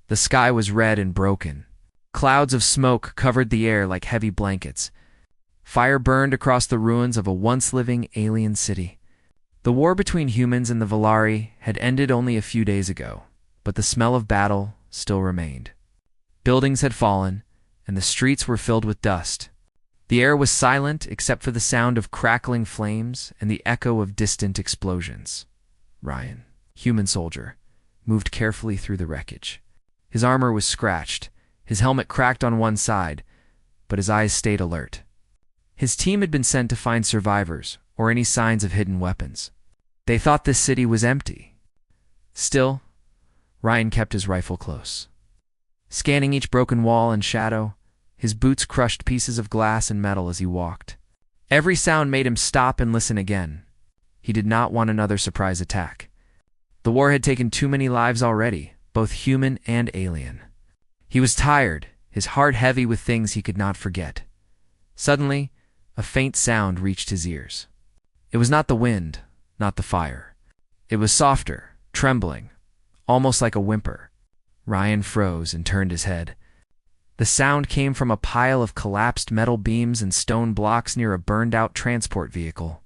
The sky was red and broken. Clouds of smoke covered the air like heavy blankets. Fire burned across the ruins of a once-living alien city. The war between humans and the Volari had ended only a few days ago, but the smell of battle still remained. Buildings had fallen, and the streets were filled with dust. The air was silent except for the sound of crackling flames and the echo of distant explosions. Ryan, human soldier, moved carefully through the wreckage. His armor was scratched, his helmet cracked on one side, but his eyes stayed alert. His team had been sent to find survivors or any signs of hidden weapons. They thought this city was empty. Still, Ryan kept his rifle close. Scanning each broken wall and shadow, his boots crushed pieces of glass and metal as he walked. Every sound made him stop and listen again. He did not want another surprise attack. The war had taken too many lives already, both human and alien. He was tired, his heart heavy with things he could not forget. Suddenly, a faint sound reached his ears. It was not the wind, not the fire. It was softer, trembling, almost like a whimper. Ryan froze and turned his head. The sound came from a pile of collapsed metal beams and stone blocks near a burned-out transport vehicle.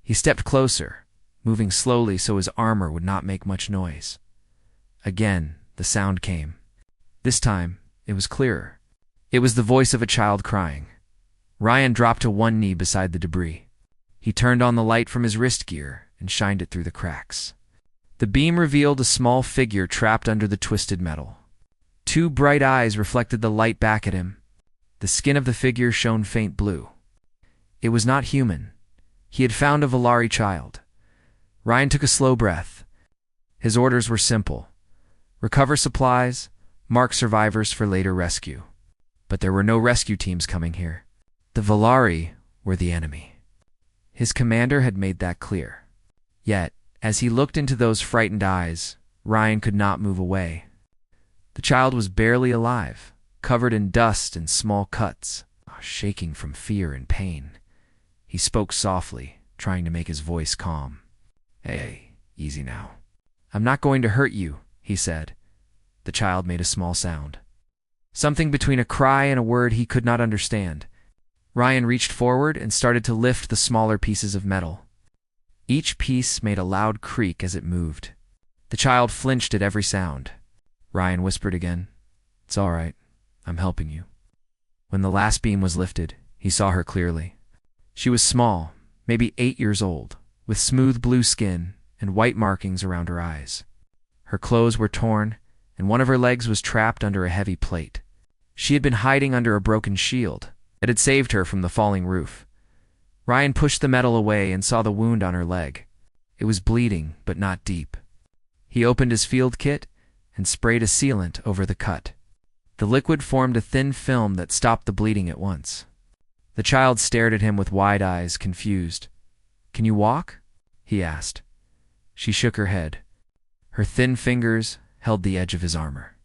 He stepped closer, moving slowly so his armor would not make much noise. Again, the sound came. This time, it was clearer. It was the voice of a child crying. Ryan dropped to one knee beside the debris. He turned on the light from his wrist gear and shined it through the cracks. The beam revealed a small figure trapped under the twisted metal. Two bright eyes reflected the light back at him. The skin of the figure shone faint blue. It was not human. He had found a Volari child. Ryan took a slow breath. His orders were simple: recover supplies, mark survivors for later rescue. But there were no rescue teams coming here. The Volari were the enemy. His commander had made that clear. Yet, as he looked into those frightened eyes, Ryan could not move away. The child was barely alive, covered in dust and small cuts, shaking from fear and pain. He spoke softly, trying to make his voice calm. "Hey, easy now. I'm not going to hurt you," he said. The child made a small sound. Something between a cry and a word he could not understand. Ryan reached forward and started to lift the smaller pieces of metal. Each piece made a loud creak as it moved. The child flinched at every sound. Ryan whispered again, "It's all right. I'm helping you." When the last beam was lifted, he saw her clearly. She was small, maybe 8 years old, with smooth blue skin and white markings around her eyes. Her clothes were torn, and one of her legs was trapped under a heavy plate. She had been hiding under a broken shield that had saved her from the falling roof. Ryan pushed the metal away and saw the wound on her leg. It was bleeding, but not deep. He opened his field kit and sprayed a sealant over the cut. The liquid formed a thin film that stopped the bleeding at once. The child stared at him with wide eyes, confused. "Can you walk?" he asked. She shook her head. Her thin fingers held the edge of his armor.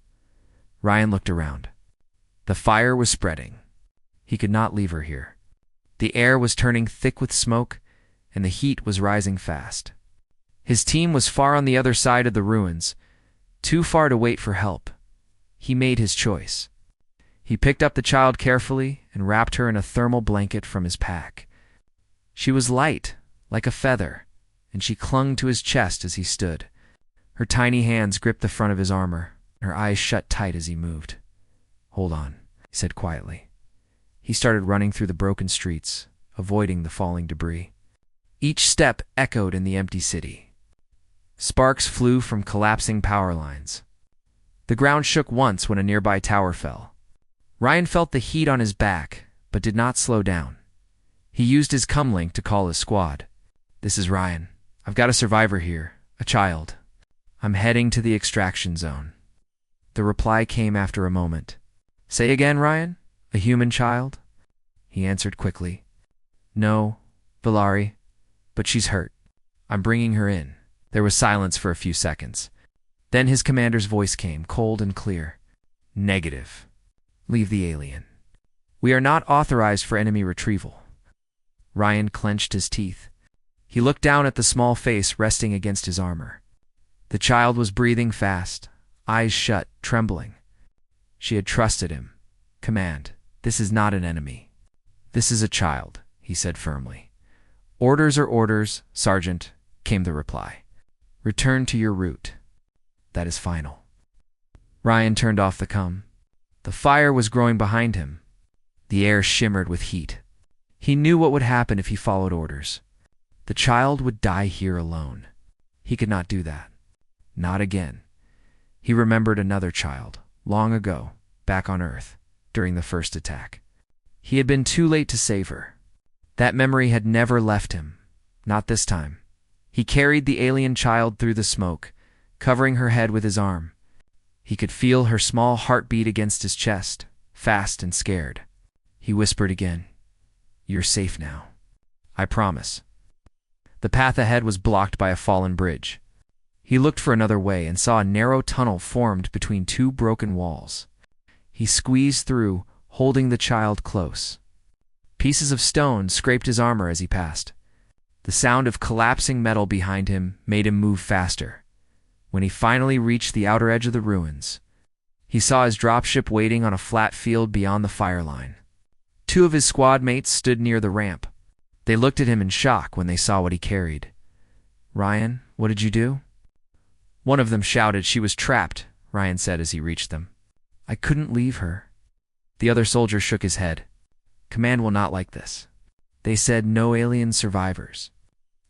Ryan looked around. The fire was spreading. He could not leave her here. The air was turning thick with smoke, and the heat was rising fast. His team was far on the other side of the ruins, too far to wait for help. He made his choice. He picked up the child carefully and wrapped her in a thermal blanket from his pack. She was light, like a feather, and she clung to his chest as he stood. Her tiny hands gripped the front of his armor, and her eyes shut tight as he moved. "Hold on," he said quietly. He started running through the broken streets, avoiding the falling debris. Each step echoed in the empty city. Sparks flew from collapsing power lines. The ground shook once when a nearby tower fell. Ryan felt the heat on his back, but did not slow down. He used his comlink to call his squad. "This is Ryan. I've got a survivor here, a child. I'm heading to the extraction zone." The reply came after a moment. "Say again, Ryan? A human child?" He answered quickly. "No, Volari, but she's hurt. I'm bringing her in." There was silence for a few seconds. Then his commander's voice came, cold and clear. "Negative. Leave the alien. We are not authorized for enemy retrieval." Ryan clenched his teeth. He looked down at the small face resting against his armor. The child was breathing fast, eyes shut, trembling. She had trusted him. "Command, this is not an enemy. This is a child," he said firmly. "Orders are orders, Sergeant," came the reply. "Return to your route. That is final." Ryan turned off the comm. The fire was growing behind him. The air shimmered with heat. He knew what would happen if he followed orders. The child would die here alone. He could not do that. Not again. He remembered another child, long ago, back on Earth, during the first attack. He had been too late to save her. That memory had never left him. Not this time. He carried the alien child through the smoke, covering her head with his arm. He could feel her small heartbeat against his chest, fast and scared. He whispered again, "You're safe now. I promise." The path ahead was blocked by a fallen bridge. He looked for another way and saw a narrow tunnel formed between two broken walls. He squeezed through, holding the child close. Pieces of stone scraped his armor as he passed. The sound of collapsing metal behind him made him move faster. When he finally reached the outer edge of the ruins, he saw his dropship waiting on a flat field beyond the fire line. Two of his squad mates stood near the ramp. They looked at him in shock when they saw what he carried. "Ryan, what did you do?" One of them shouted. "She was trapped," Ryan said as he reached them. "I couldn't leave her." The other soldier shook his head. "Command will not like this. They said no alien survivors."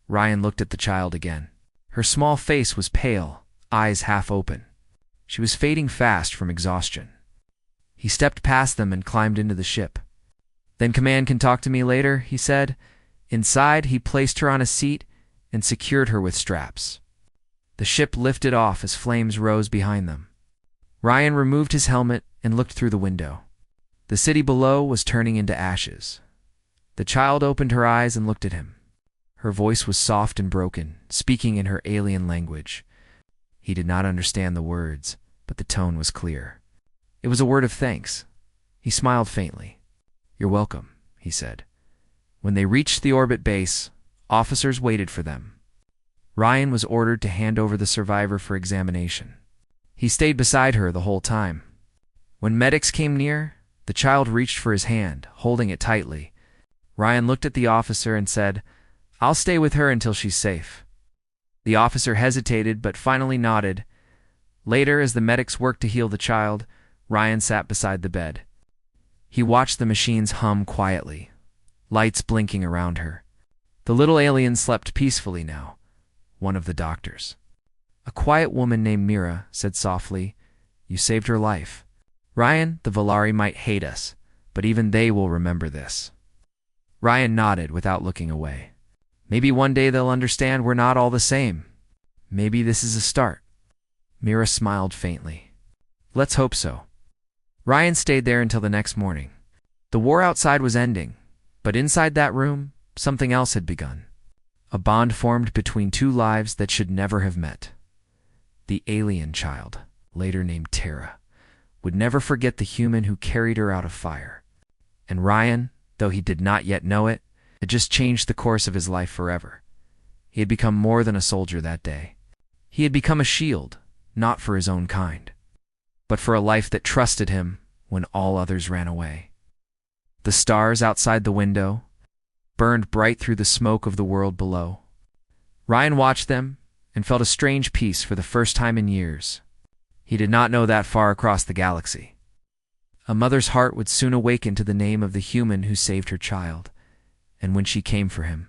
Ryan looked at the child again. Her small face was pale, eyes half open. She was fading fast from exhaustion. He stepped past them and climbed into the ship. "Then Command can talk to me later," he said. Inside, he placed her on a seat and secured her with straps. The ship lifted off as flames rose behind them. Ryan removed his helmet and looked through the window. The city below was turning into ashes. The child opened her eyes and looked at him. Her voice was soft and broken, speaking in her alien language. He did not understand the words, but the tone was clear. It was a word of thanks. He smiled faintly. "You're welcome," he said. When they reached the orbit base, officers waited for them. Ryan was ordered to hand over the survivor for examination. He stayed beside her the whole time. When medics came near, the child reached for his hand, holding it tightly. Ryan looked at the officer and said, "I'll stay with her until she's safe." The officer hesitated but finally nodded. Later, as the medics worked to heal the child, Ryan sat beside the bed. He watched the machines hum quietly, lights blinking around her. The little alien slept peacefully now, one of the doctors. A quiet woman named Mira said softly, "You saved her life. Ryan, the Valari might hate us, but even they will remember this." Ryan nodded without looking away. Maybe one day they'll understand we're not all the same. Maybe this is a start. Mira smiled faintly. "Let's hope so." Ryan stayed there until the next morning. The war outside was ending, but inside that room, something else had begun. A bond formed between two lives that should never have met. The alien child, later named Tara, would never forget the human who carried her out of fire. And Ryan, though he did not yet know it, had just changed the course of his life forever. He had become more than a soldier that day. He had become a shield, not for his own kind, but for a life that trusted him when all others ran away. The stars outside the window burned bright through the smoke of the world below. Ryan watched them and felt a strange peace for the first time in years. He did not know that far across the galaxy. A mother's heart would soon awaken to the name of the human who saved her child, and when she came for him,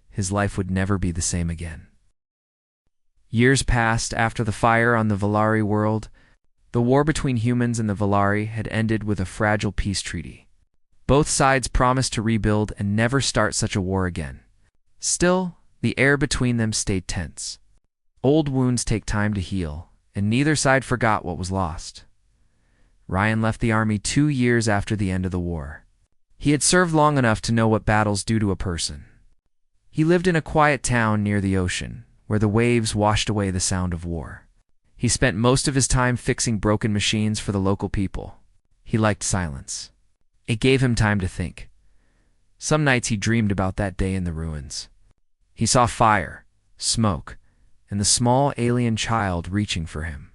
his life would never be the same again. Years passed after the fire on the Valari world. The war between humans and the Valari had ended with a fragile peace treaty. Both sides promised to rebuild and never start such a war again. Still, the air between them stayed tense. Old wounds take time to heal, and neither side forgot what was lost. Ryan left the army 2 years after the end of the war. He had served long enough to know what battles do to a person. He lived in a quiet town near the ocean, where the waves washed away the sound of war. He spent most of his time fixing broken machines for the local people. He liked silence. It gave him time to think. Some nights he dreamed about that day in the ruins. He saw fire, smoke, and the small alien child reaching for him.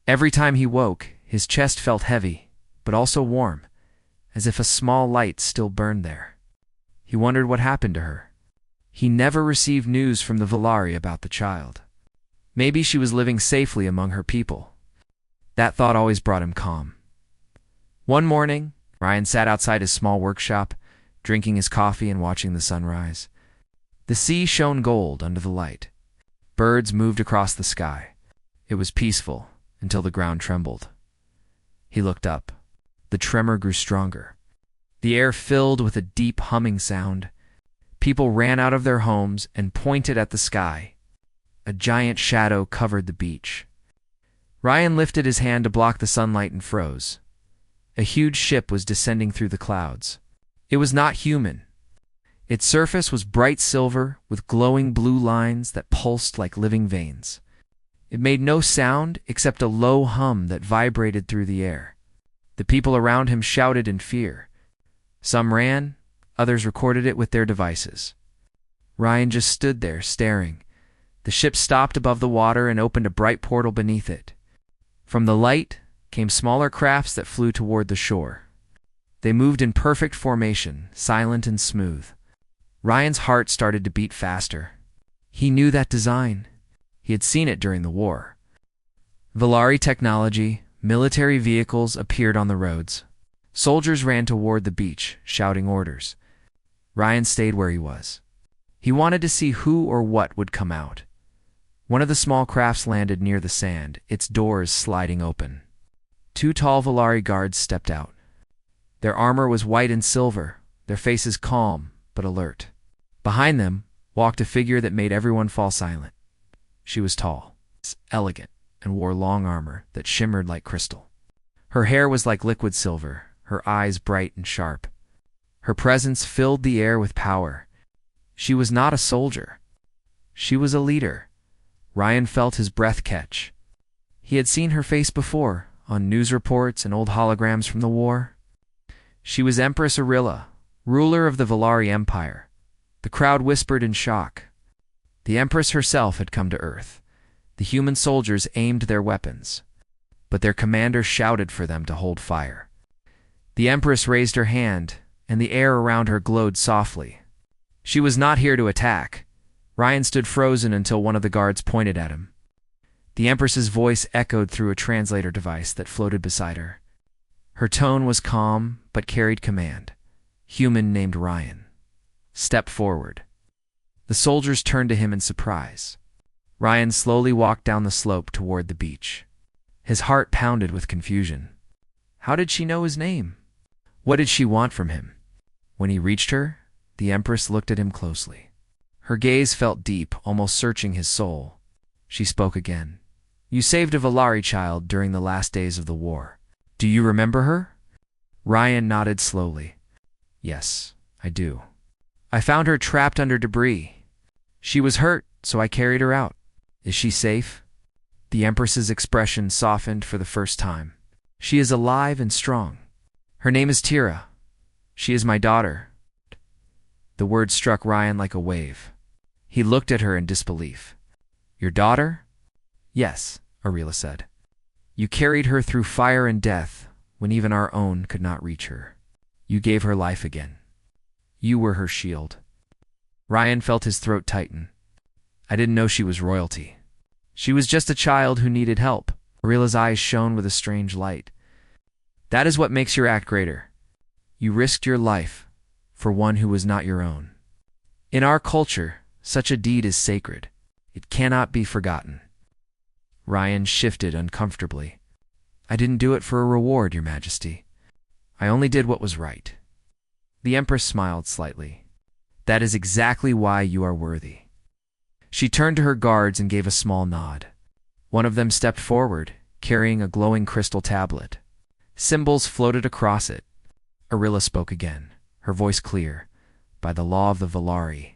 Every time he woke, his chest felt heavy, but also warm, as if a small light still burned there. He wondered what happened to her. He never received news from the Valari about the child. Maybe she was living safely among her people. That thought always brought him calm. One morning, Ryan sat outside his small workshop, drinking his coffee and watching the sunrise. The sea shone gold under the light. Birds moved across the sky. It was peaceful until the ground trembled. He looked up. The tremor grew stronger. The air filled with a deep humming sound. People ran out of their homes and pointed at the sky. A giant shadow covered the beach. Ryan lifted his hand to block the sunlight and froze. A huge ship was descending through the clouds. It was not human. Its surface was bright silver with glowing blue lines that pulsed like living veins. It made no sound except a low hum that vibrated through the air. The people around him shouted in fear. Some ran, others recorded it with their devices. Ryan just stood there, staring. The ship stopped above the water and opened a bright portal beneath it. From the light came smaller crafts that flew toward the shore. They moved in perfect formation, silent and smooth. Ryan's heart started to beat faster. He knew that design. He had seen it during the war. Valari technology, military vehicles appeared on the roads. Soldiers ran toward the beach, shouting orders. Ryan stayed where he was. He wanted to see who or what would come out. One of the small crafts landed near the sand, its doors sliding open. Two tall Valari guards stepped out. Their armor was white and silver, their faces calm but alert. Behind them walked a figure that made everyone fall silent. She was tall, elegant, and wore long armor that shimmered like crystal. Her hair was like liquid silver, her eyes bright and sharp. Her presence filled the air with power. She was not a soldier. She was a leader. Ryan felt his breath catch. He had seen her face before, on news reports and old holograms from the war. She was Empress Arilla, ruler of the Valari Empire. The crowd whispered in shock. The Empress herself had come to Earth. The human soldiers aimed their weapons, but their commander shouted for them to hold fire. The Empress raised her hand, and the air around her glowed softly. She was not here to attack. Ryan stood frozen until one of the guards pointed at him. The Empress's voice echoed through a translator device that floated beside her. Her tone was calm, but carried command. Human named Ryan. Step forward. The soldiers turned to him in surprise. Ryan slowly walked down the slope toward the beach. His heart pounded with confusion. How did she know his name? What did she want from him? When he reached her, the Empress looked at him closely. Her gaze felt deep, almost searching his soul. She spoke again. You saved a Valari child during the last days of the war. Do you remember her? Ryan nodded slowly. Yes, I do. I found her trapped under debris. She was hurt, so I carried her out. Is she safe? The Empress's expression softened for the first time. She is alive and strong. Her name is Tira. She is my daughter. The word struck Ryan like a wave. He looked at her in disbelief. Your daughter? Yes, Arilla said. You carried her through fire and death when even our own could not reach her. You gave her life again. You were her shield. Ryan felt his throat tighten. I didn't know she was royalty. She was just a child who needed help. Arilla's eyes shone with a strange light. That is what makes your act greater. You risked your life for one who was not your own. In our culture, such a deed is sacred. It cannot be forgotten. Ryan shifted uncomfortably. I didn't do it for a reward, Your Majesty. I only did what was right. The Empress smiled slightly. That is exactly why you are worthy. She turned to her guards and gave a small nod. One of them stepped forward, carrying a glowing crystal tablet. Symbols floated across it. Arilla spoke again, her voice clear. By the law of the Valari,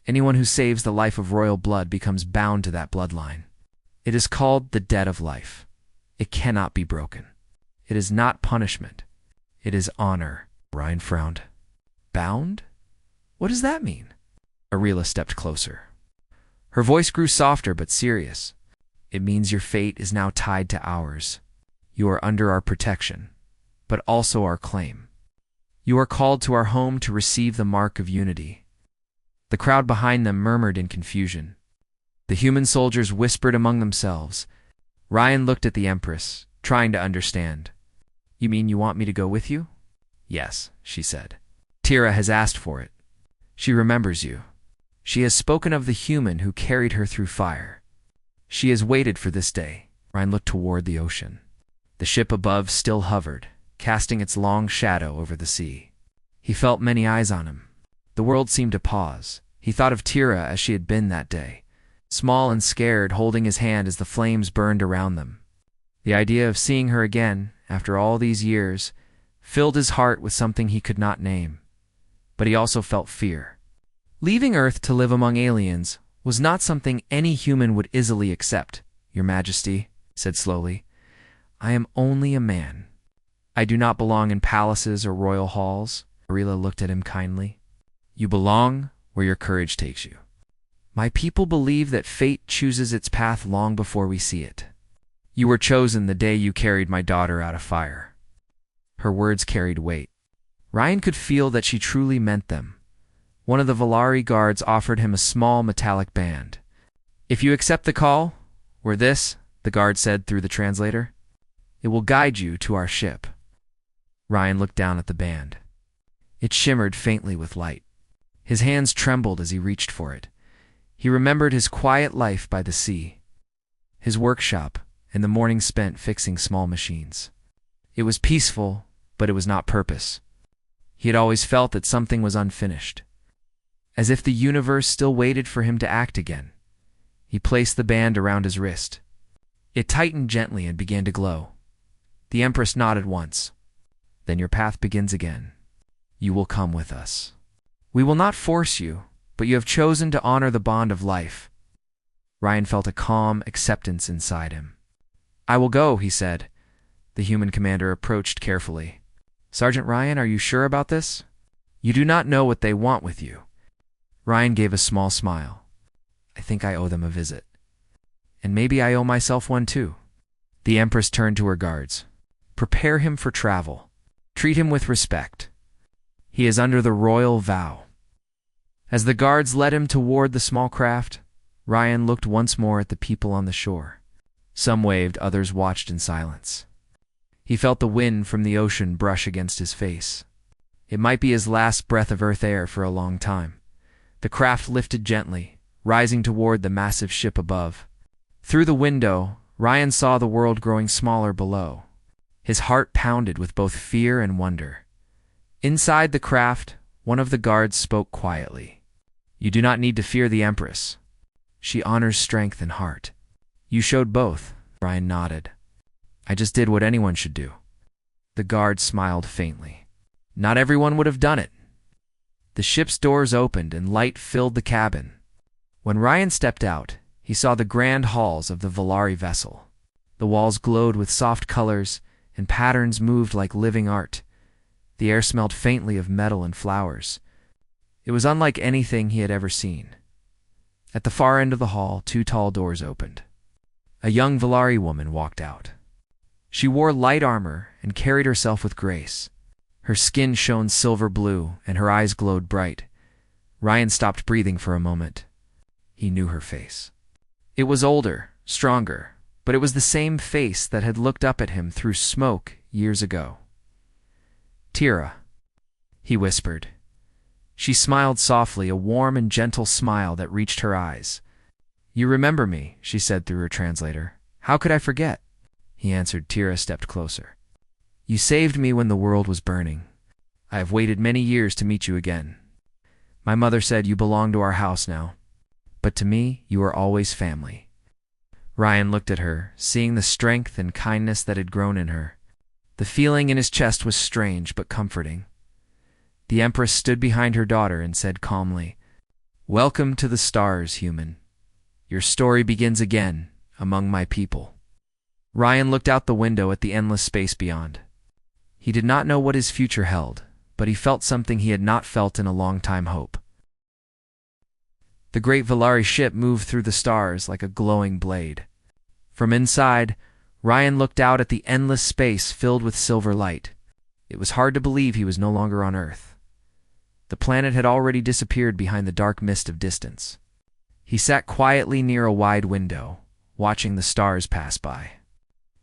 anyone who saves the life of royal blood becomes bound to that bloodline. It is called the debt of life. It cannot be broken. It is not punishment. It is honor. Ryan frowned. Bound? What does that mean? Arilla stepped closer. Her voice grew softer but serious. It means your fate is now tied to ours. You are under our protection, but also our claim. You are called to our home to receive the mark of unity." The crowd behind them murmured in confusion. The human soldiers whispered among themselves. Ryan looked at the Empress, trying to understand. "You mean you want me to go with you?" "Yes," she said. "Tira has asked for it. She remembers you. She has spoken of the human who carried her through fire. She has waited for this day." Ryan looked toward the ocean. The ship above still hovered, casting its long shadow over the sea. He felt many eyes on him. The world seemed to pause. He thought of Tira as she had been that day, small and scared, holding his hand as the flames burned around them. The idea of seeing her again, after all these years, filled his heart with something he could not name. But he also felt fear. Leaving Earth to live among aliens was not something any human would easily accept. "Your Majesty," said slowly, "I am only a man. I do not belong in palaces or royal halls." Arila looked at him kindly. "You belong where your courage takes you. My people believe that fate chooses its path long before we see it. You were chosen the day you carried my daughter out of fire." Her words carried weight. Ryan could feel that she truly meant them. One of the Valari guards offered him a small metallic band. "If you accept the call, or this," the guard said through the translator, "it will guide you to our ship." Ryan looked down at the band. It shimmered faintly with light. His hands trembled as he reached for it. He remembered his quiet life by the sea, his workshop, and the mornings spent fixing small machines. It was peaceful, but it was not purpose. He had always felt that something was unfinished, as if the universe still waited for him to act again. He placed the band around his wrist. It tightened gently and began to glow. The Empress nodded once. "Then your path begins again. You will come with us. We will not force you, but you have chosen to honor the bond of life." Ryan felt a calm acceptance inside him. "I will go," he said. The human commander approached carefully. "Sergeant Ryan, are you sure about this? You do not know what they want with you." Ryan gave a small smile. "I think I owe them a visit. And maybe I owe myself one too." The Empress turned to her guards. "Prepare him for travel. Treat him with respect. He is under the royal vow." As the guards led him toward the small craft, Ryan looked once more at the people on the shore. Some waved, others watched in silence. He felt the wind from the ocean brush against his face. It might be his last breath of earth air for a long time. The craft lifted gently, rising toward the massive ship above. Through the window, Ryan saw the world growing smaller below. His heart pounded with both fear and wonder. Inside the craft, one of the guards spoke quietly. "You do not need to fear the Empress. She honors strength and heart." "You showed both," Ryan nodded. "I just did what anyone should do." The guard smiled faintly. "Not everyone would have done it." The ship's doors opened and light filled the cabin. When Ryan stepped out, he saw the grand halls of the Valari vessel. The walls glowed with soft colors, and patterns moved like living art. The air smelled faintly of metal and flowers. It was unlike anything he had ever seen. At the far end of the hall, two tall doors opened. A young Valari woman walked out. She wore light armor and carried herself with grace. Her skin shone silver blue, and her eyes glowed bright. Ryan stopped breathing for a moment. He knew her face. It was older, stronger, but it was the same face that had looked up at him through smoke years ago. "Tira," he whispered. She smiled softly, a warm and gentle smile that reached her eyes. "You remember me," she said through her translator. "How could I forget?" He answered. Tira stepped closer. "You saved me when the world was burning. I have waited many years to meet you again. My mother said you belong to our house now, but to me you are always family." Ryan looked at her, seeing the strength and kindness that had grown in her. The feeling in his chest was strange but comforting. The Empress stood behind her daughter and said calmly, "Welcome to the stars, human. Your story begins again among my people." Ryan looked out the window at the endless space beyond. He did not know what his future held, but he felt something he had not felt in a long time: hope. The great Valari ship moved through the stars like a glowing blade. From inside, Ryan looked out at the endless space filled with silver light. It was hard to believe he was no longer on Earth. The planet had already disappeared behind the dark mist of distance. He sat quietly near a wide window, watching the stars pass by.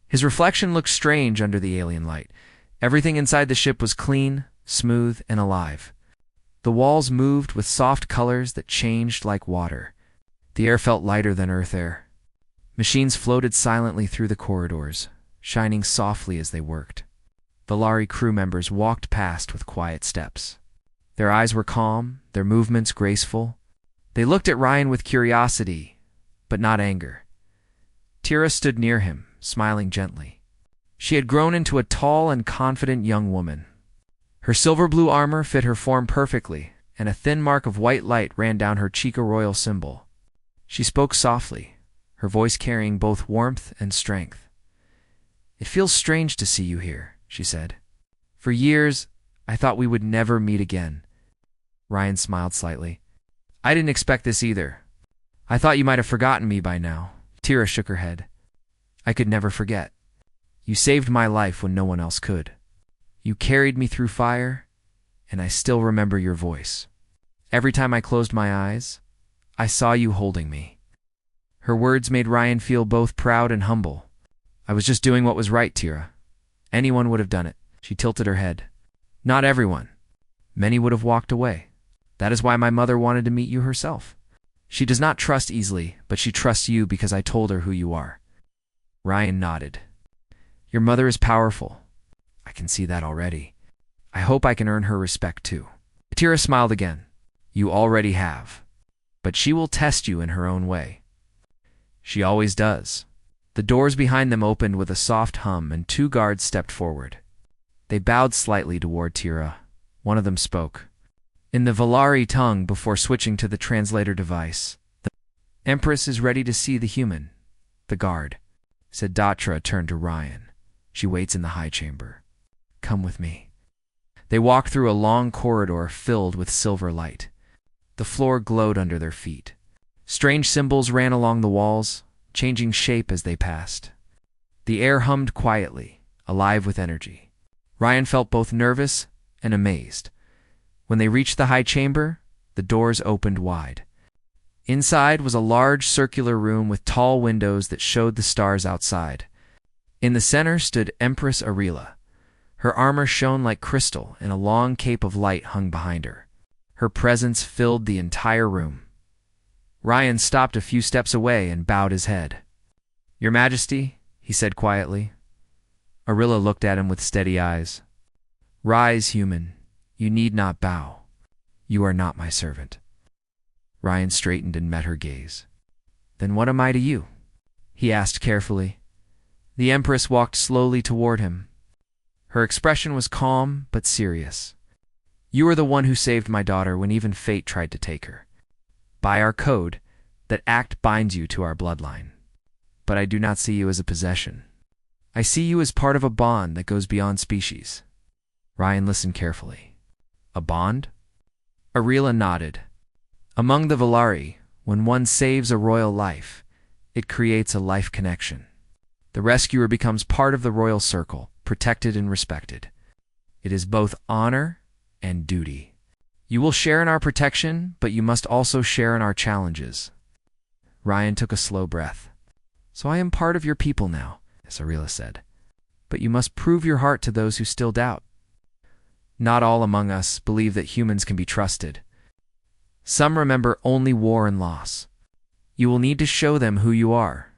His reflection looked strange under the alien light. Everything inside the ship was clean, smooth, and alive. The walls moved with soft colors that changed like water. The air felt lighter than Earth air. Machines floated silently through the corridors, shining softly as they worked. Valari crew members walked past with quiet steps. Their eyes were calm, their movements graceful. They looked at Ryan with curiosity, but not anger. Tira stood near him, smiling gently. She had grown into a tall and confident young woman. Her silver-blue armor fit her form perfectly, and a thin mark of white light ran down her cheek, a royal symbol. She spoke softly, her voice carrying both warmth and strength. "It feels strange to see you here," she said. "For years, I thought we would never meet again." Ryan smiled slightly. "I didn't expect this either. I thought you might have forgotten me by now." Tira shook her head. "I could never forget. You saved my life when no one else could. You carried me through fire, and I still remember your voice. Every time I closed my eyes, I saw you holding me." Her words made Ryan feel both proud and humble. "I was just doing what was right, Tira. Anyone would have done it." She tilted her head. "Not everyone. Many would have walked away. That is why my mother wanted to meet you herself. She does not trust easily, but she trusts you because I told her who you are." Ryan nodded. "Your mother is powerful. I can see that already. I hope I can earn her respect too." Tira smiled again. "You already have. But she will test you in her own way." "She always does." The doors behind them opened with a soft hum, and two guards stepped forward. They bowed slightly toward Tira. One of them spoke in the Valari tongue before switching to the translator device. "The Empress is ready to see the human, the guard," said. Datra turned to Ryan. "She waits in the high chamber. Come with me." They walked through a long corridor filled with silver light. The floor glowed under their feet. Strange symbols ran along the walls, changing shape as they passed. The air hummed quietly, alive with energy. Ryan felt both nervous and amazed. When they reached the high chamber, the doors opened wide. Inside was a large circular room with tall windows that showed the stars outside. In the center stood Empress Arila. Her armor shone like crystal, and a long cape of light hung behind her. Her presence filled the entire room. Ryan stopped a few steps away and bowed his head. "Your Majesty," he said quietly. Arila looked at him with steady eyes. "Rise, human. You need not bow. You are not my servant." Ryan straightened and met her gaze. "Then what am I to you?" he asked carefully. The Empress walked slowly toward him. Her expression was calm but serious. "You are the one who saved my daughter when even fate tried to take her. By our code, that act binds you to our bloodline. But I do not see you as a possession. I see you as part of a bond that goes beyond species." Ryan listened carefully. "A bond?" Arila nodded. "Among the Valari, when one saves a royal life, it creates a life connection. The rescuer becomes part of the royal circle, protected and respected. It is both honor and duty. You will share in our protection, but you must also share in our challenges." Ryan took a slow breath. "So I am part of your people now," Arila said. "But you must prove your heart to those who still doubt. Not all among us believe that humans can be trusted. Some remember only war and loss. You will need to show them who you are."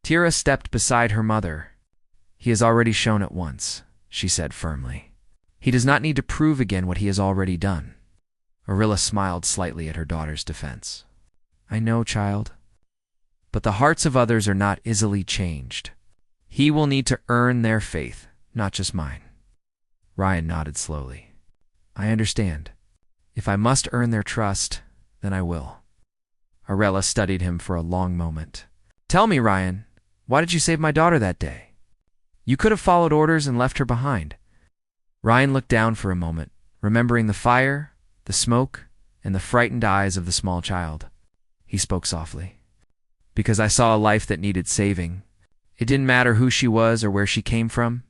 Tira stepped beside her mother. "He has already shown it once," she said firmly. "He does not need to prove again what he has already done." Arila smiled slightly at her daughter's defense. "I know, child. But the hearts of others are not easily changed. He will need to earn their faith, not just mine." Ryan nodded slowly. "I understand. If I must earn their trust, then I will." Arila studied him for a long moment. "Tell me, Ryan, why did you save my daughter that day? You could have followed orders and left her behind." Ryan looked down for a moment, remembering the fire, the smoke, and the frightened eyes of the small child. He spoke softly. "Because I saw a life that needed saving, It didn't matter who she was or where she came from.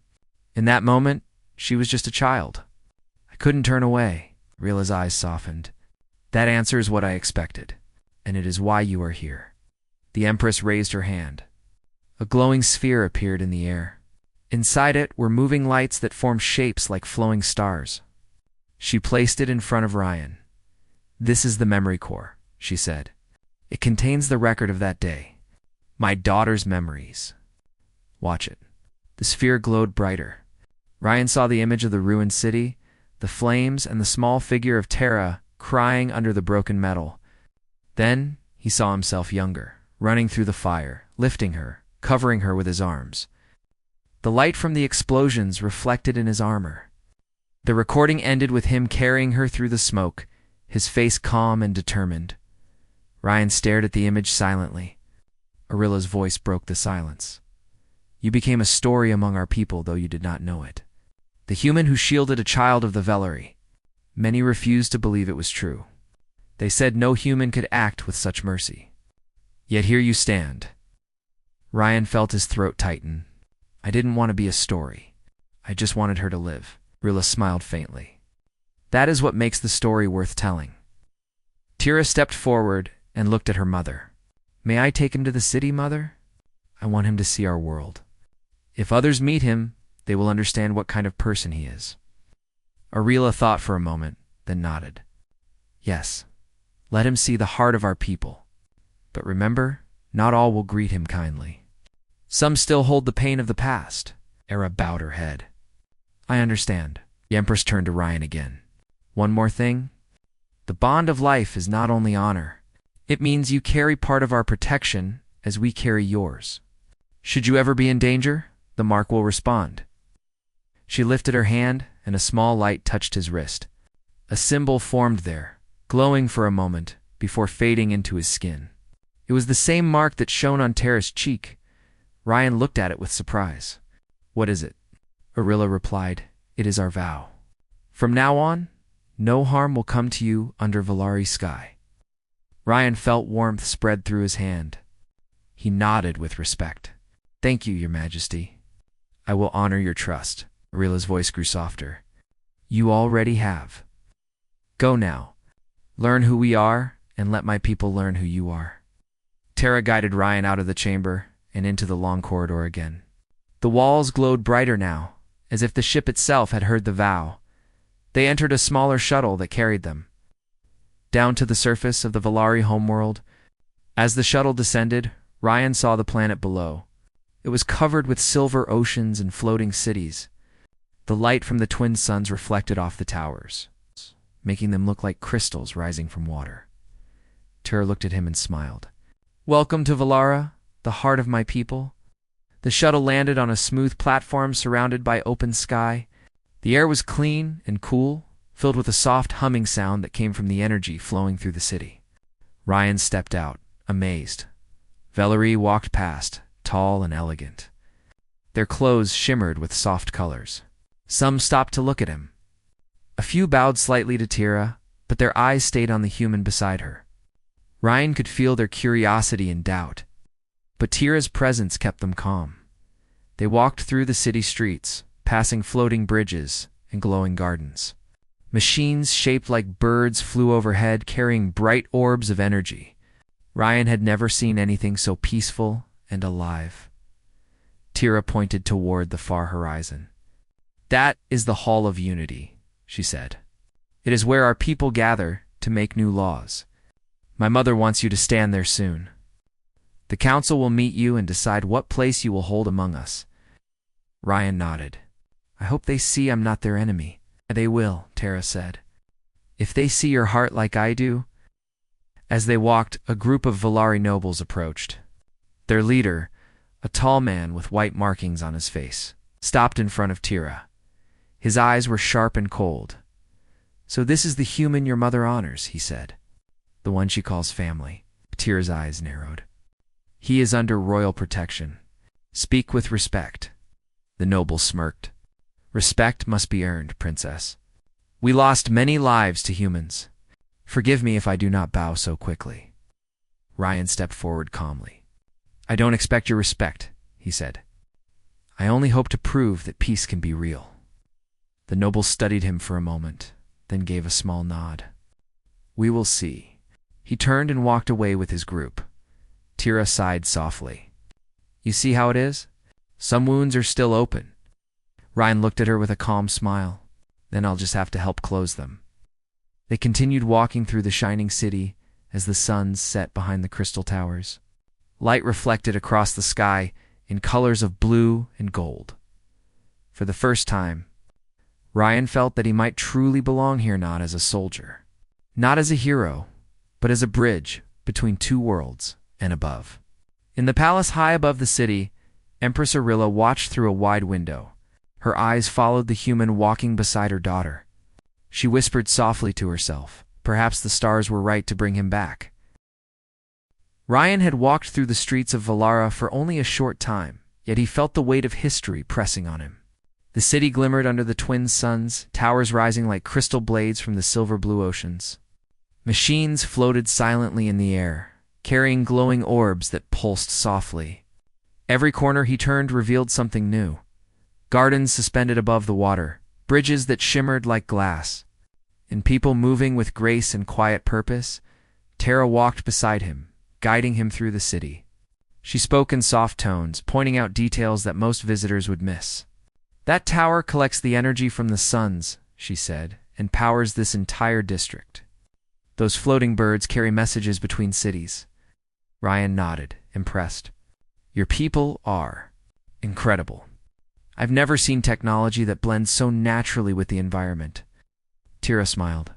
In that moment, she was just a child. I couldn't turn away. Rila's eyes softened. That answer is what I expected, and it is why you are here. The Empress raised her hand. A glowing sphere appeared in the air. Inside it were moving lights that formed shapes like flowing stars. She placed it in front of Ryan. This is the memory core, she said. It contains the record of that day. My daughter's memories. Watch it. The sphere glowed brighter. Ryan saw the image of the ruined city, the flames, and the small figure of Tara crying under the broken metal. Then he saw himself younger, running through the fire, lifting her, covering her with his arms. The light from the explosions reflected in his armor. The recording ended with him carrying her through the smoke, his face calm and determined. Ryan stared at the image silently. Arilla's voice broke the silence. You became a story among our people, though you did not know it. The human who shielded a child of the Vellery. Many refused to believe it was true. They said no human could act with such mercy. Yet here you stand. Ryan felt his throat tighten. I didn't want to be a story. I just wanted her to live. Rilla smiled faintly. That is what makes the story worth telling. Tira stepped forward and looked at her mother. May I take him to the city, Mother? I want him to see our world. If others meet him, they will understand what kind of person he is. Arila thought for a moment, then nodded. Yes, let him see the heart of our people. But remember, not all will greet him kindly. Some still hold the pain of the past. Era bowed her head. I understand. The Empress turned to Ryan again. One more thing. The bond of life is not only honor. It means you carry part of our protection as we carry yours. Should you ever be in danger, the mark will respond. She lifted her hand, and a small light touched his wrist. A symbol formed there, glowing for a moment, before fading into his skin. It was the same mark that shone on Tara's cheek. Ryan looked at it with surprise. What is it? Arilla replied, It is our vow. From now on, no harm will come to you under Vellari's sky. Ryan felt warmth spread through his hand. He nodded with respect. Thank you, Your Majesty. I will honor your trust. Arilla's voice grew softer. You already have. Go now. Learn who we are, and let my people learn who you are. Tara guided Ryan out of the chamber and into the long corridor again. The walls glowed brighter now, as if the ship itself had heard the vow. They entered a smaller shuttle that carried them down to the surface of the Vellari homeworld. As the shuttle descended, Ryan saw the planet below. It was covered with silver oceans and floating cities. The light from the twin suns reflected off the towers, making them look like crystals rising from water. Tara looked at him and smiled. Welcome to Vellara, the heart of my people. The shuttle landed on a smooth platform surrounded by open sky. The air was clean and cool, filled with a soft humming sound that came from the energy flowing through the city. Ryan stepped out, amazed. Valerie walked past, tall and elegant. Their clothes shimmered with soft colors. Some stopped to look at him. A few bowed slightly to Tira, but their eyes stayed on the human beside her. Ryan could feel their curiosity and doubt, but Tira's presence kept them calm. They walked through the city streets, passing floating bridges and glowing gardens. Machines shaped like birds flew overhead, carrying bright orbs of energy. Ryan had never seen anything so peaceful and alive. Tira pointed toward the far horizon. That is the Hall of Unity, she said. It is where our people gather to make new laws. My mother wants you to stand there soon. The council will meet you and decide what place you will hold among us. Ryan nodded. I hope they see I'm not their enemy. They will, Tara said. If they see your heart like I do. As they walked, a group of Vellari nobles approached. Their leader, a tall man with white markings on his face, stopped in front of Tira. His eyes were sharp and cold. So this is the human your mother honors, he said. The one she calls family. Tira's eyes narrowed. He is under royal protection. Speak with respect. The noble smirked. Respect must be earned, princess. We lost many lives to humans. Forgive me if I do not bow so quickly. Ryan stepped forward calmly. I don't expect your respect, he said. "I only hope to prove that peace can be real." The noble studied him for a moment, then gave a small nod. "We will see." He turned and walked away with his group. Tira sighed softly. "You see how it is? Some wounds are still open." Ryan looked at her with a calm smile. "Then I'll just have to help close them." They continued walking through the shining city as the sun set behind the crystal towers. Light reflected across the sky in colors of blue and gold. For the first time, Ryan felt that he might truly belong here, not as a soldier, not as a hero, but as a bridge between two worlds and above. In the palace high above the city, Empress Arilla watched through a wide window. Her eyes followed the human walking beside her daughter. She whispered softly to herself. Perhaps the stars were right to bring him back. Ryan had walked through the streets of Valara for only a short time, yet he felt the weight of history pressing on him. The city glimmered under the twin suns, towers rising like crystal blades from the silver-blue oceans. Machines floated silently in the air, carrying glowing orbs that pulsed softly. Every corner he turned revealed something new. Gardens suspended above the water, bridges that shimmered like glass, and people moving with grace and quiet purpose. Tara walked beside him, guiding him through the city. She spoke in soft tones, pointing out details that most visitors would miss. "That tower collects the energy from the suns," she said, "and powers this entire district. Those floating birds carry messages between cities." Ryan nodded, impressed. "Your people are incredible. I've never seen technology that blends so naturally with the environment." Tira smiled.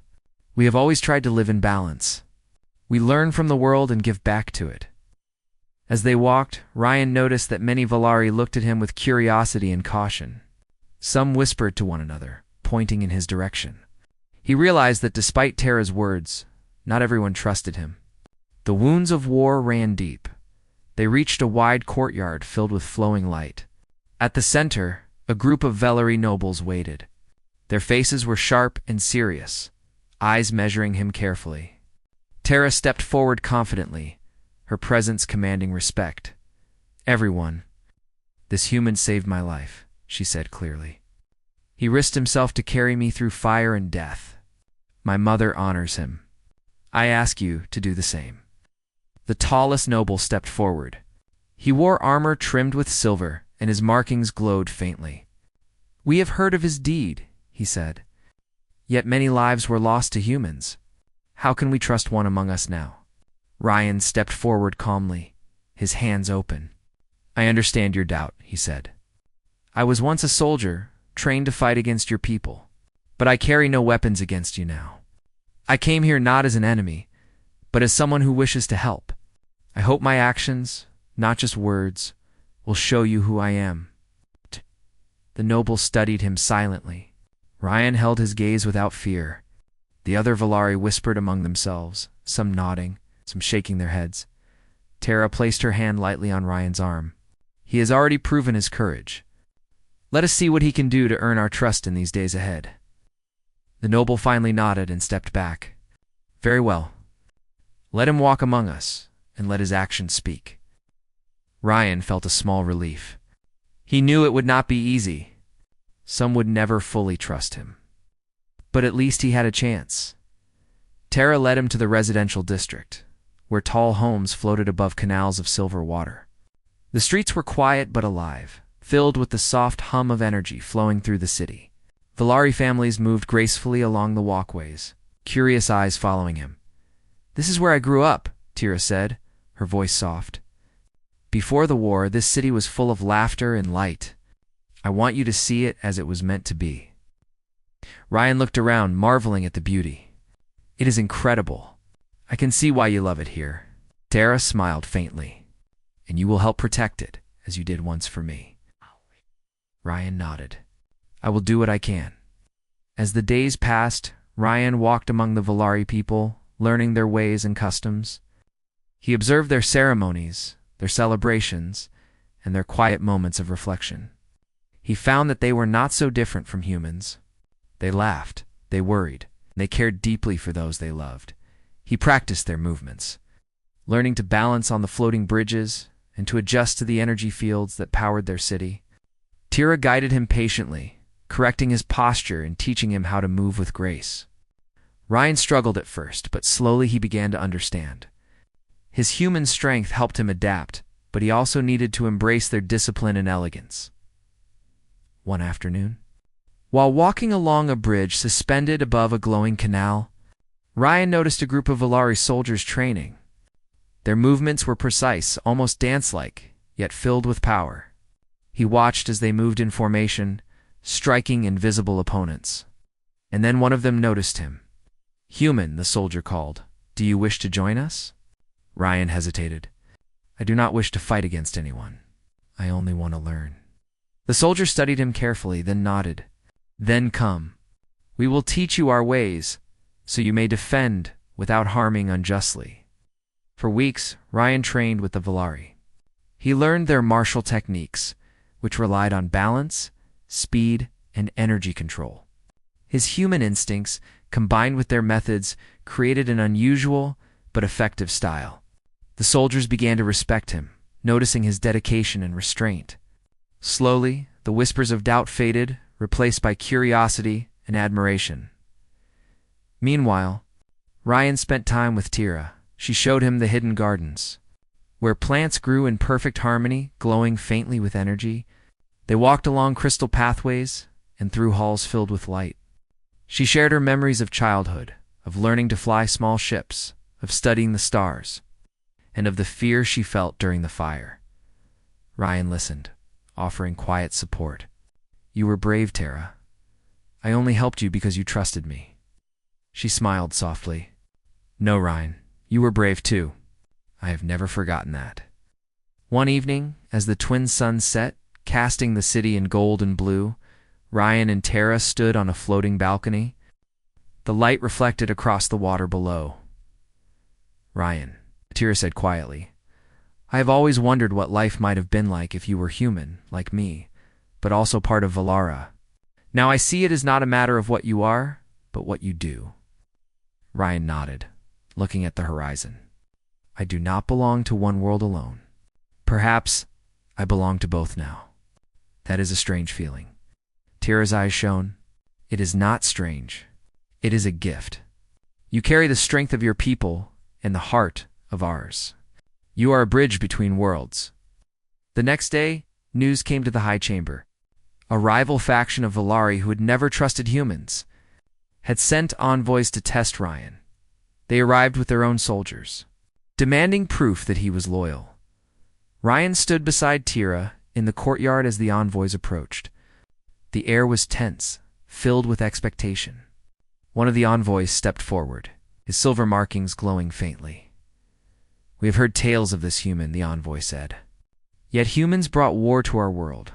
"We have always tried to live in balance. We learn from the world and give back to it." As they walked, Ryan noticed that many Valari looked at him with curiosity and caution. Some whispered to one another, pointing in his direction. He realized that despite Tara's words, not everyone trusted him. The wounds of war ran deep. They reached a wide courtyard filled with flowing light. At the center, a group of Velari nobles waited. Their faces were sharp and serious, eyes measuring him carefully. Tara stepped forward confidently, her presence commanding respect. "Everyone, this human saved my life," she said clearly. "He risked himself to carry me through fire and death. My mother honors him. I ask you to do the same." The tallest noble stepped forward. He wore armor trimmed with silver, and his markings glowed faintly. "We have heard of his deed," he said. "Yet many lives were lost to humans. How can we trust one among us now?" Ryan stepped forward calmly, his hands open. "I understand your doubt," he said. "I was once a soldier, trained to fight against your people, but I carry no weapons against you now. I came here not as an enemy, but as someone who wishes to help. I hope my actions, not just words, will show you who I am." The noble studied him silently. Ryan held his gaze without fear. The other Valari whispered among themselves, some nodding, some shaking their heads. Tara placed her hand lightly on Ryan's arm. "He has already proven his courage. Let us see what he can do to earn our trust in these days ahead." The noble finally nodded and stepped back. "Very well. Let him walk among us, and let his actions speak." Ryan felt a small relief. He knew it would not be easy. Some would never fully trust him. But at least he had a chance. Tara led him to the residential district, where tall homes floated above canals of silver water. The streets were quiet but alive, filled with the soft hum of energy flowing through the city. Valari families moved gracefully along the walkways, curious eyes following him. "This is where I grew up," Tira said, her voice soft. "Before the war, this city was full of laughter and light. I want you to see it as it was meant to be." Ryan looked around, marveling at the beauty. "It is incredible. I can see why you love it here." Tara smiled faintly. "And you will help protect it, as you did once for me." Ryan nodded. "I will do what I can." As the days passed, Ryan walked among the Valari people, learning their ways and customs. He observed their ceremonies, their celebrations, and their quiet moments of reflection. He found that they were not so different from humans. They laughed, they worried, and they cared deeply for those they loved. He practiced their movements, learning to balance on the floating bridges and to adjust to the energy fields that powered their city. Tira guided him patiently, correcting his posture and teaching him how to move with grace. Ryan struggled at first, but slowly he began to understand. His human strength helped him adapt, but he also needed to embrace their discipline and elegance. One afternoon, while walking along a bridge suspended above a glowing canal, Ryan noticed a group of Valari soldiers training. Their movements were precise, almost dance-like, yet filled with power. He watched as they moved in formation, striking invisible opponents. And then one of them noticed him. "Human," the soldier called. "Do you wish to join us?" Ryan hesitated. "I do not wish to fight against anyone. I only want to learn." The soldier studied him carefully, then nodded. "Then come. We will teach you our ways, so you may defend without harming unjustly." For weeks, Ryan trained with the Valari. He learned their martial techniques, which relied on balance, speed, and energy control. His human instincts, combined with their methods, created an unusual but effective style. The soldiers began to respect him, noticing his dedication and restraint. Slowly, the whispers of doubt faded, replaced by curiosity and admiration. Meanwhile, Ryan spent time with Tira. She showed him the hidden gardens, where plants grew in perfect harmony, glowing faintly with energy. They walked along crystal pathways and through halls filled with light. She shared her memories of childhood, of learning to fly small ships, of studying the stars, and of the fear she felt during the fire. Ryan listened, offering quiet support. "You were brave, Tara. I only helped you because you trusted me." She smiled softly. "No, Ryan, you were brave too. I have never forgotten that." One evening, as the twin suns set, casting the city in gold and blue, Ryan and Tara stood on a floating balcony. The light reflected across the water below. "Ryan," Tara said quietly, "I have always wondered what life might have been like if you were human, like me, but also part of Valara. Now I see it is not a matter of what you are, but what you do." Ryan nodded, looking at the horizon. "I do not belong to one world alone. Perhaps I belong to both now. That is a strange feeling." Tira's eyes shone. "It is not strange. It is a gift. You carry the strength of your people and the heart of ours. You are a bridge between worlds." The next day, news came to the High Chamber. A rival faction of Valari who had never trusted humans had sent envoys to test Ryan. They arrived with their own soldiers, demanding proof that he was loyal. Ryan stood beside Tira in the courtyard as the envoys approached. The air was tense, filled with expectation. One of the envoys stepped forward, his silver markings glowing faintly. "We have heard tales of this human," the envoy said. "Yet humans brought war to our world.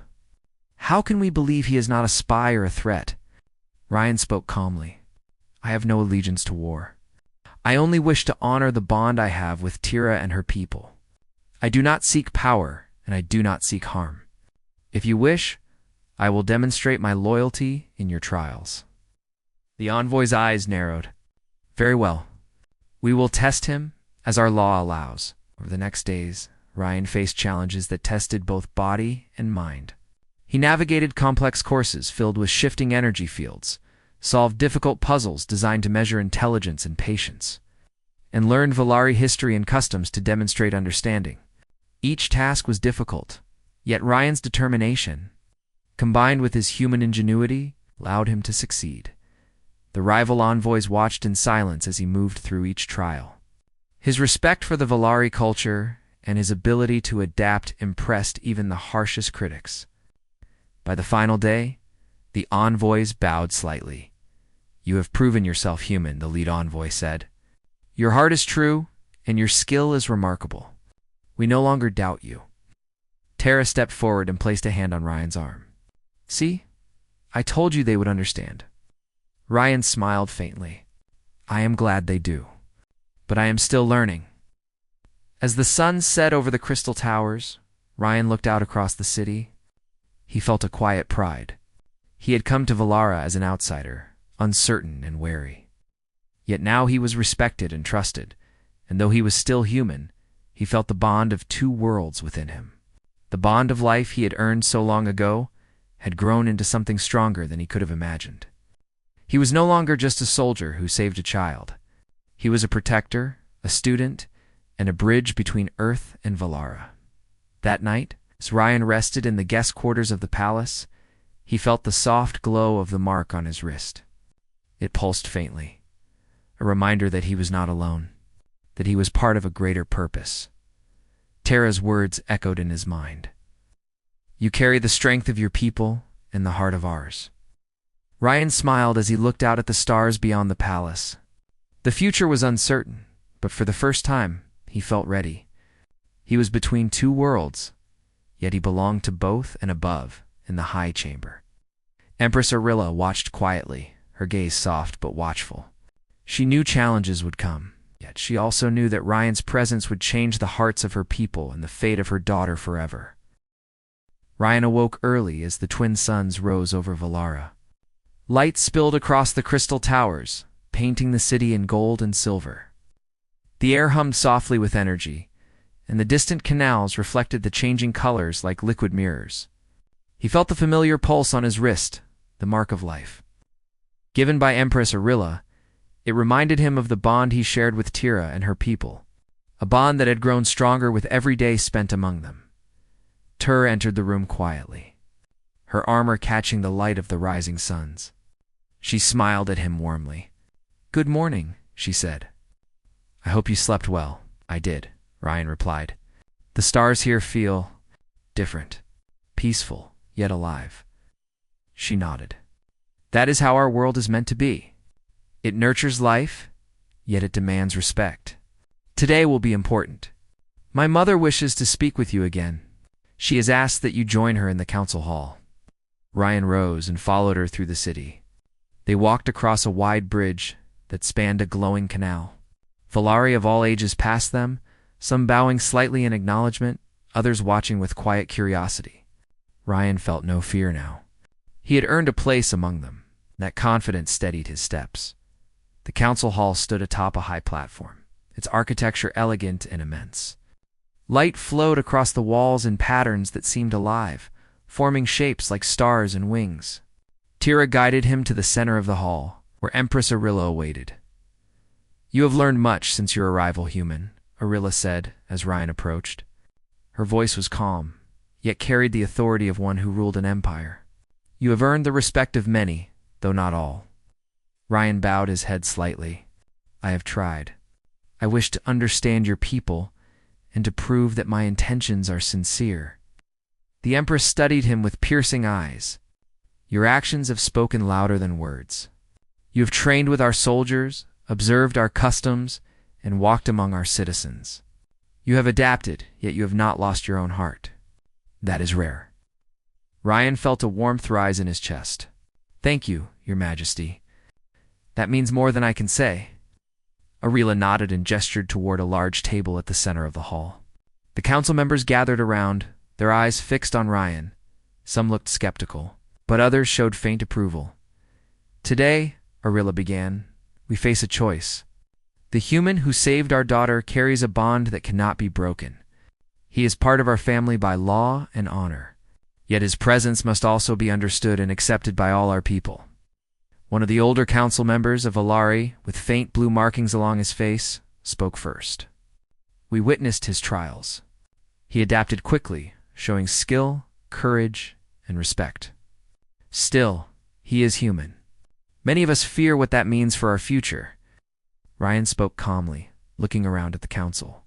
How can we believe he is not a spy or a threat?" Ryan spoke calmly. "I have no allegiance to war. I only wish to honor the bond I have with Tira and her people. I do not seek power, and I do not seek harm. If you wish, I will demonstrate my loyalty in your trials." The envoy's eyes narrowed. "Very well. We will test him as our law allows." Over the next days, Ryan faced challenges that tested both body and mind. He navigated complex courses filled with shifting energy fields, solved difficult puzzles designed to measure intelligence and patience, and learned Valari history and customs to demonstrate understanding. Each task was difficult, yet Ryan's determination, combined with his human ingenuity, allowed him to succeed. The rival envoys watched in silence as he moved through each trial. His respect for the Valari culture and his ability to adapt impressed even the harshest critics. By the final day, the envoys bowed slightly. "You have proven yourself human," the lead envoy said. "Your heart is true, and your skill is remarkable. We no longer doubt you." Tara stepped forward and placed a hand on Ryan's arm. "See? I told you they would understand." Ryan smiled faintly. "I am glad they do. But I am still learning." As the sun set over the crystal towers, Ryan looked out across the city. He felt a quiet pride. He had come to Valara as an outsider, uncertain and wary. Yet now he was respected and trusted, and though he was still human, He felt the bond of two worlds within him. The bond of life he had earned so long ago had grown into something stronger than he could have imagined. He was no longer just a soldier who saved a child. He was a protector, a student, and a bridge between Earth and Valara. That night, as Ryan rested in the guest quarters of the palace, he felt the soft glow of the mark on his wrist. It pulsed faintly, a reminder that he was not alone, that he was part of a greater purpose. Tara's words echoed in his mind. "You carry the strength of your people and the heart of ours." Ryan smiled as he looked out at the stars beyond the palace. The future was uncertain, but for the first time, he felt ready. He was between two worlds, yet he belonged to both and above in the high chamber. Empress Arilla watched quietly, her gaze soft but watchful. She knew challenges would come, yet she also knew that Ryan's presence would change the hearts of her people and the fate of her daughter forever. Ryan awoke early as the twin suns rose over Valara. Light spilled across the crystal towers, painting the city in gold and silver. The air hummed softly with energy, and the distant canals reflected the changing colors like liquid mirrors. He felt the familiar pulse on his wrist, the mark of life. Given by Empress Arilla, it reminded him of the bond he shared with Tira and her people, a bond that had grown stronger with every day spent among them. Tur entered the room quietly, her armor catching the light of the rising suns. She smiled at him warmly. "Good morning," she said. "I hope you slept well." "I did," Ryan replied. "The stars here feel different, peaceful, yet alive." She nodded. "That is how our world is meant to be. It nurtures life, yet it demands respect. Today will be important. My mother wishes to speak with you again. She has asked that you join her in the council hall." Ryan rose and followed her through the city. They walked across a wide bridge that spanned a glowing canal. Valari of all ages passed them, some bowing slightly in acknowledgement, others watching with quiet curiosity. Ryan felt no fear now. He had earned a place among them. That confidence steadied his steps. The council hall stood atop a high platform, its architecture elegant and immense. Light flowed across the walls in patterns that seemed alive, forming shapes like stars and wings. Tira guided him to the center of the hall, where Empress Arilla awaited. "You have learned much since your arrival, human," Arilla said as Ryan approached. Her voice was calm, yet carried the authority of one who ruled an empire. "You have earned the respect of many, though not all." Ryan bowed his head slightly. "I have tried. I wish to understand your people and to prove that my intentions are sincere." The Empress studied him with piercing eyes. "Your actions have spoken louder than words. You have trained with our soldiers, observed our customs, and walked among our citizens. You have adapted, yet you have not lost your own heart. That is rare." Ryan felt a warmth rise in his chest. "Thank you, Your Majesty. That means more than I can say." Arilla nodded and gestured toward a large table at the center of the hall. The council members gathered around, their eyes fixed on Ryan. Some looked skeptical, but others showed faint approval. "Today," Arilla began, "we face a choice. The human who saved our daughter carries a bond that cannot be broken. He is part of our family by law and honor. Yet his presence must also be understood and accepted by all our people." One of the older council members of Valari, with faint blue markings along his face, spoke first. "We witnessed his trials. He adapted quickly, showing skill, courage, and respect. Still, he is human. Many of us fear what that means for our future." Ryan spoke calmly, looking around at the council.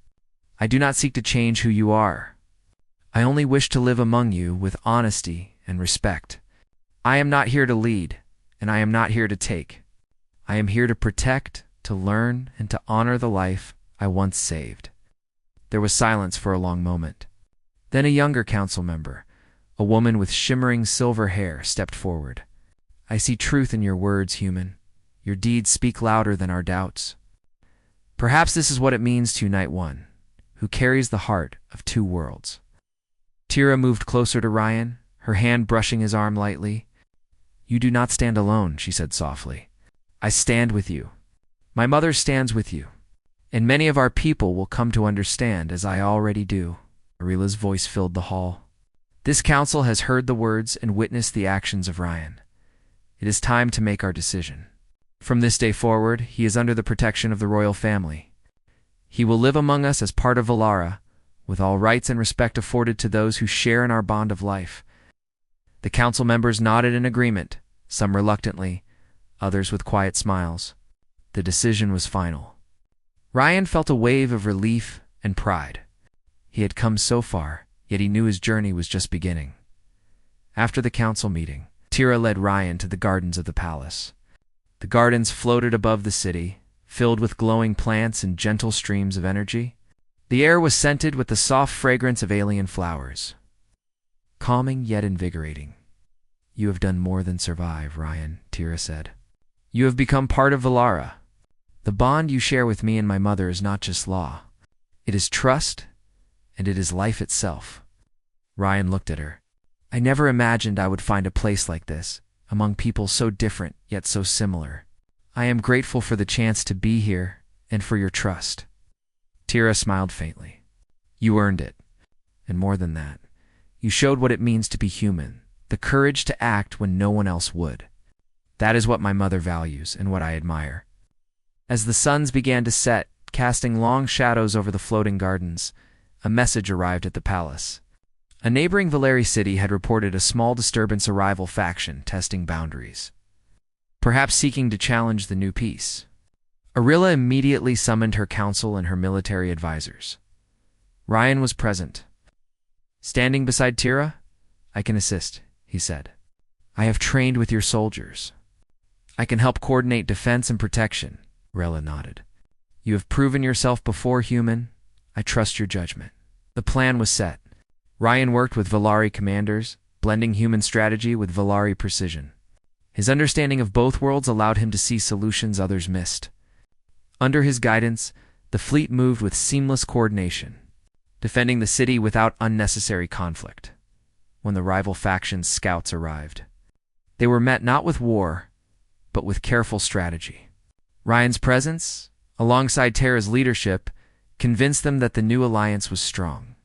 "I do not seek to change who you are. I only wish to live among you with honesty and respect. I am not here to lead, and I am not here to take. I am here to protect, to learn, and to honor the life I once saved." There was silence for a long moment. Then a younger council member, a woman with shimmering silver hair, stepped forward. "I see truth in your words, human. Your deeds speak louder than our doubts. Perhaps this is what it means to unite one, who carries the heart of two worlds." Tira moved closer to Ryan, her hand brushing his arm lightly. "You do not stand alone," she said softly. "I stand with you. My mother stands with you. And many of our people will come to understand, as I already do. Arila's voice filled the hall. This council has heard the words and witnessed the actions of Ryan. It is time to make our decision. From this day forward, he is under the protection of the royal family. He will live among us as part of Valara, with all rights and respect afforded to those who share in our bond of life. The council members nodded in agreement, some reluctantly, others with quiet smiles. The decision was final. Ryan felt a wave of relief and pride. He had come so far, yet he knew his journey was just beginning. After the council meeting, Tira led Ryan to the gardens of the palace. The gardens floated above the city, filled with glowing plants and gentle streams of energy. The air was scented with the soft fragrance of alien flowers. Calming yet invigorating. You have done more than survive, Ryan, Tira said. You have become part of Valara. The bond you share with me and my mother is not just law. It is trust, and it is life itself. Ryan looked at her. I never imagined I would find a place like this, among people so different yet so similar. I am grateful for the chance to be here and for your trust. Tira smiled faintly. You earned it. And more than that, you showed what it means to be human, the courage to act when no one else would. That is what my mother values and what I admire. As the suns began to set, casting long shadows over the floating gardens, a message arrived at the palace. A neighboring Valeri city had reported a small disturbance, a rival faction testing boundaries, perhaps seeking to challenge the new peace. Arilla immediately summoned her council and her military advisors. Ryan was present. Standing beside Tira, I can assist, he said. I have trained with your soldiers. I can help coordinate defense and protection. Rella nodded. You have proven yourself before, human. I trust your judgment. The plan was set. Ryan worked with Valari commanders, blending human strategy with Valari precision. His understanding of both worlds allowed him to see solutions others missed. Under his guidance, the fleet moved with seamless coordination, defending the city without unnecessary conflict. When the rival faction's scouts arrived, they were met not with war, but with careful strategy. Ryan's presence, alongside Tara's leadership, convinced them that the new alliance was strong.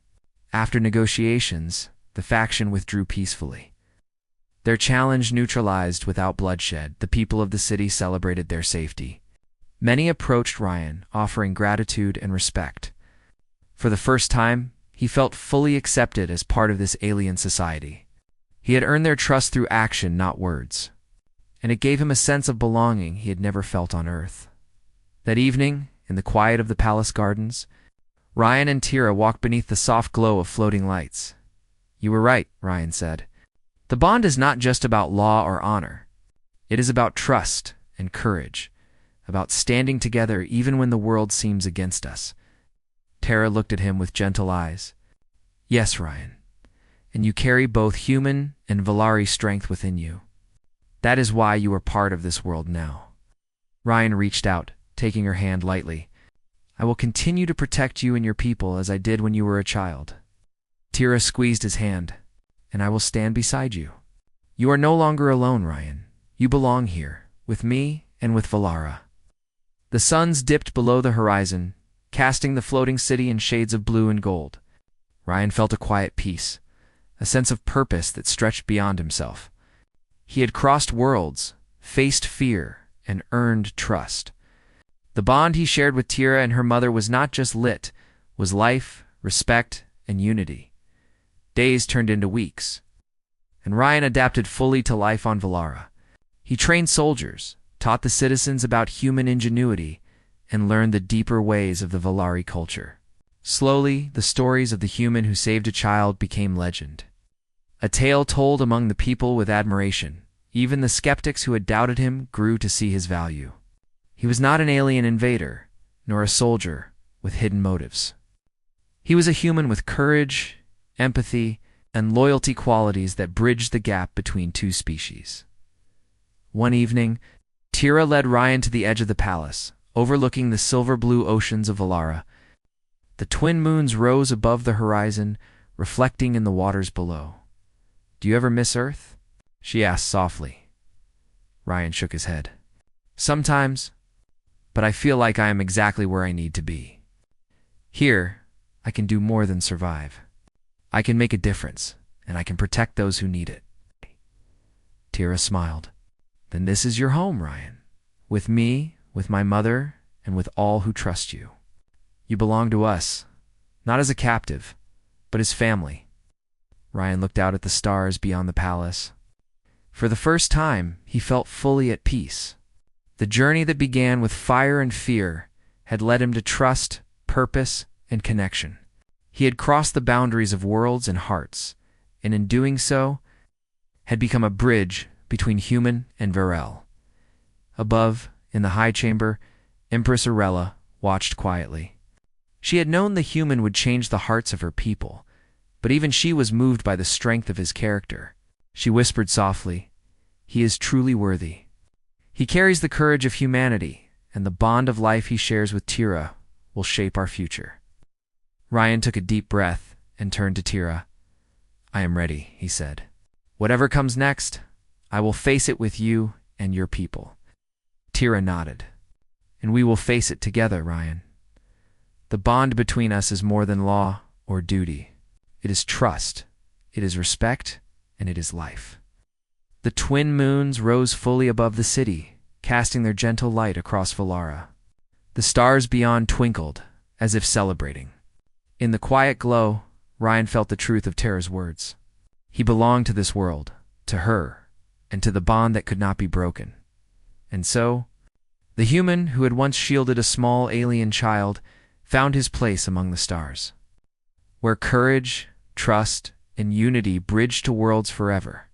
After negotiations, the faction withdrew peacefully. Their challenge neutralized without bloodshed, the people of the city celebrated their safety. Many approached Ryan, offering gratitude and respect. For the first time, he felt fully accepted as part of this alien society. He had earned their trust through action, not words, and it gave him a sense of belonging he had never felt on Earth. That evening, in the quiet of the palace gardens, Ryan and Tira walked beneath the soft glow of floating lights. You were right, Ryan said. The bond is not just about law or honor. It is about trust and courage, about standing together even when the world seems against us. Tara looked at him with gentle eyes. Yes, Ryan, and you carry both human and Valari strength within you. That is why you are part of this world now. Ryan reached out, taking her hand lightly. I will continue to protect you and your people as I did when you were a child. Tira squeezed his hand. And I will stand beside you. You are no longer alone, Ryan. You belong here, with me and with Valara. The suns dipped below the horizon, casting the floating city in shades of blue and gold. Ryan felt a quiet peace, a sense of purpose that stretched beyond himself. He had crossed worlds, faced fear, and earned trust. The bond he shared with Tira and her mother was not just lit, was life, respect, and unity. Days turned into weeks, and Ryan adapted fully to life on Valara. He trained soldiers, taught the citizens about human ingenuity, and learned the deeper ways of the Valari culture. Slowly, the stories of the human who saved a child became legend. A tale told among the people with admiration. Even the skeptics who had doubted him grew to see his value. He was not an alien invader, nor a soldier with hidden motives. He was a human with courage, empathy, and loyalty, qualities that bridged the gap between two species. One evening, Tira led Ryan to the edge of the palace, overlooking the silver-blue oceans of Valara. The twin moons rose above the horizon, reflecting in the waters below. Do you ever miss Earth? She asked softly. Ryan shook his head. Sometimes, but I feel like I am exactly where I need to be. Here, I can do more than survive. I can make a difference, and I can protect those who need it. Tira smiled. Then this is your home, Ryan. With me, with my mother, and with all who trust you. You belong to us, not as a captive, but as family. Ryan looked out at the stars beyond the palace. For the first time, he felt fully at peace. The journey that began with fire and fear had led him to trust, purpose, and connection. He had crossed the boundaries of worlds and hearts, and in doing so, had become a bridge between human and Varel. Above, in the high chamber, Empress Arella watched quietly. She had known the human would change the hearts of her people, but even she was moved by the strength of his character. She whispered softly, "He is truly worthy. He carries the courage of humanity, and the bond of life he shares with Tira will shape our future." Ryan took a deep breath and turned to Tira. "I am ready," he said. "Whatever comes next, I will face it with you and your people." Tira nodded. "And we will face it together, Ryan. The bond between us is more than law or duty. It is trust, it is respect, and it is life." The twin moons rose fully above the city, casting their gentle light across Valara. The stars beyond twinkled, as if celebrating. In the quiet glow, Ryan felt the truth of Tara's words. He belonged to this world, to her, and to the bond that could not be broken. And so, the human who had once shielded a small alien child found his place among the stars, where courage, trust, and unity bridged to worlds forever.